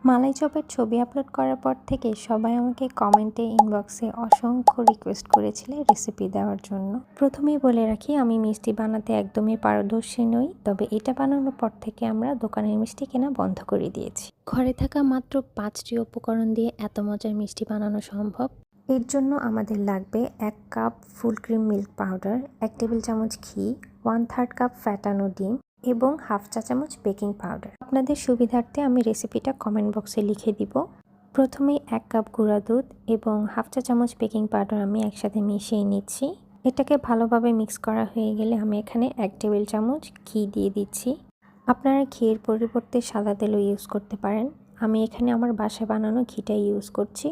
মালাই চপের ছবি আপলোড করার পর থেকে সবাই আমাকে কমেন্টে ইনবক্সে অসংখ্য রিকোয়েস্ট করেছিলে রেসিপি দেওয়ার জন্য। প্রথমেই বলে রাখি, আমি মিষ্টি বানাতে একদমই পারদর্শী নই, তবে এটা বানানোর পর থেকে আমরা দোকানের মিষ্টি কেনা বন্ধ করে দিয়েছি। ঘরে থাকা মাত্র 5টি উপকরণ দিয়ে এত মজার মিষ্টি বানানো সম্ভব। এর জন্য আমাদের লাগবে 1 cup full cream milk powder, 1 table চামচ ঘি, 1/3 কাপ ফ্যাটানো ডিম এবং 1/2 চা চামচ বেকিং পাউডার। আপনাদের সুবিধার্থে আমি রেসিপিটা কমেন্ট বক্সে লিখে দিব। প্রথমেই 1 কাপ গুঁড়া দুধ এবং 1/2 চা চামচ বেকিং পাউডার আমি একসাথে মিশিয়ে নিচ্ছি। এটাকে ভালোভাবে মিক্স করা হয়ে গেলে আমি এখানে 1 টেবিল চামচ ঘি দিয়ে দিচ্ছি। আপনারা ঘিয়ের পরিবর্তে সাদা তেলও ইউজ করতে পারেন। আমি এখানে আমার বাসায় বানানো ঘিটা ইউজ করছি।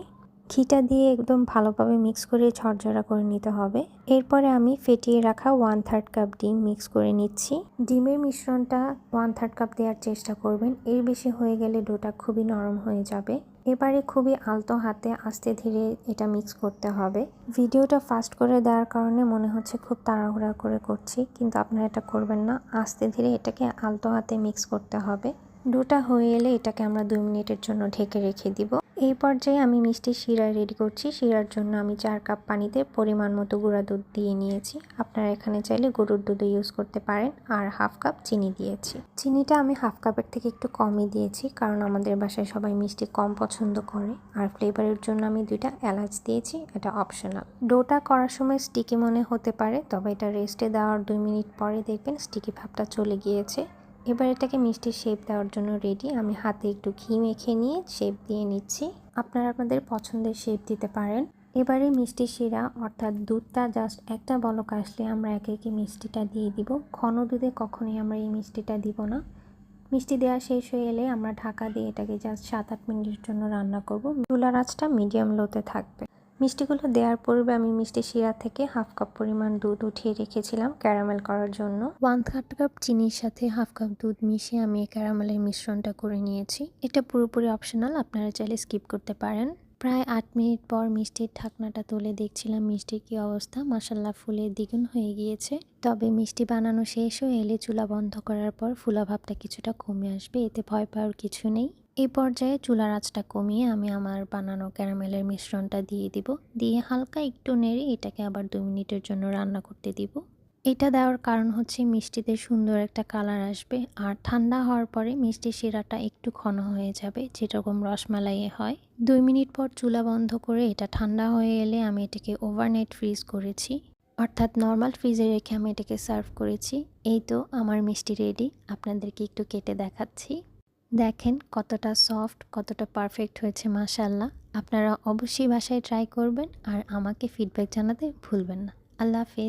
ঘিটা দিয়ে একদম ভালোভাবে মিক্স করে ঝরঝরা করে নিতে হবে। এরপরে আমি ফেটিয়ে রাখা 1/3 কাপ ডিম মিক্স করে নিচ্ছি। ডিমের মিশ্রণটা 1/3 কাপ দেওয়ার চেষ্টা করবেন, এর বেশি হয়ে গেলে ডোটা খুবই নরম হয়ে যাবে। এবারে খুবই আলতো হাতে আস্তে ধীরে এটা মিক্স করতে হবে। ভিডিওটা ফাস্ট করে দেওয়ার কারণে মনে হচ্ছে খুব তাড়াহুড়া করে করছি, কিন্তু আপনারা এটা করবেন না। আস্তে ধীরে এটাকে আলতো হাতে মিক্স করতে হবে। ডোটা হয়ে এলে এটাকে আমরা 2 মিনিটের জন্য ঢেকে রেখে দিব। এই পর্যায়ে আমি মিষ্টি শিরা রেডি করছি। শিরার জন্য আমি 4 কাপ পানিতে পরিমাণ মতো গুঁড়া দুধ দিয়ে নিয়েছি। আপনারা এখানে চাইলে গরুর দুধও ইউজ করতে পারেন। আর 1/2 কাপ চিনি দিয়েছি। চিনিটা আমি 1/2 কাপের থেকে একটু কমই দিয়েছি, কারণ আমাদের বাসায় সবাই মিষ্টি কম পছন্দ করে। আর ফ্লেভারের জন্য আমি 2টা এলাচ দিয়েছি, এটা অপশনাল। ডোটা করার সময় স্টিকি মনে হতে পারে, তবে এটা রেস্টে দেওয়ার 2 মিনিট পরে দেখবেন স্টিকি ভাবটা চলে গিয়েছে। এবার এটাকে মিষ্টির শেপ দেওয়ার জন্য রেডি। আমি হাতে একটু ঘি মেখে নিয়ে শেপ দিয়ে নিচ্ছি। আপনারা আপনাদের পছন্দের শেপ দিতে পারেন। এবারে মিষ্টি শিরা অর্থাৎ দুধটা জাস্ট একটা বলক আসলে আমরা একে একে মিষ্টিটা দিয়ে দিব। ঘন দুধে কখনোই আমরা এই মিষ্টিটা দিব না। মিষ্টি দেওয়া শেষ হয়ে এলে আমরা ঢাকা দিয়ে এটাকে জাস্ট 7-8 মিনিটের জন্য রান্না করব। চুলার আঁচটা মিডিয়াম লোতে থাকবে। মিষ্টিগুলো দেওয়ার পূর্বে আমি মিষ্টি শিরা থেকে 1/2 কাপ পরিমাণ দুধ উঠিয়ে রেখেছিলাম ক্যারামেল করার জন্য। 1/3 কাপ চিনির সাথে 1/2 কাপ দুধ মিশিয়ে আমি এই ক্যারামেলের মিশ্রণটা করে নিয়েছি। এটা পুরোপুরি অপশনাল, আপনারা চাইলে স্কিপ করতে পারেন। প্রায় 8 মিনিট পর মিষ্টির ঢাকনাটা তুলে দেখছিলাম মিষ্টির কী অবস্থা। মাশাআল্লাহ ফুলে দ্বিগুণ হয়ে গিয়েছে। তবে মিষ্টি বানানো শেষ হয়ে এলে চুলা বন্ধ করার পর ফুলা ভাবটা কিছুটা কমে আসবে, এতে ভয় পাওয়ার কিছু নেই। এই পর্যায়ে চুলার আঁচটা কমিয়ে আমি আমার বানানো ক্যারামেলের মিশ্রণটা দিয়ে দিব। দিয়ে হালকা একটু নেড়ে এটাকে আবার 2 মিনিটের জন্য রান্না করতে দিব। এটা দেওয়ার কারণ হচ্ছে মিষ্টিতে সুন্দর একটা কালার আসবে, আর ঠান্ডা হওয়ার পরে মিষ্টি শিরাটা একটু ঘন হয়ে যাবে, যেরকম রসমালাইয়ে হয়। 2 মিনিট পর চুলা বন্ধ করে এটা ঠান্ডা হয়ে এলে আমি এটাকে ওভারনাইট ফ্রিজ করেছি, অর্থাৎ নর্মাল ফ্রিজে রেখে আমি এটাকে সার্ভ করেছি। এই তো আমার মিষ্টি রেডি। আপনাদেরকে একটু কেটে দেখাচ্ছি। দেখেন কতটা সফট, কতটা পারফেক্ট হয়েছে মাশাআল্লাহ। আপনারা অবশ্যই বাসায় ট্রাই করবেন আর আমাকে ফিডব্যাক জানাতে ভুলবেন না। আল্লাহ হাফেজ।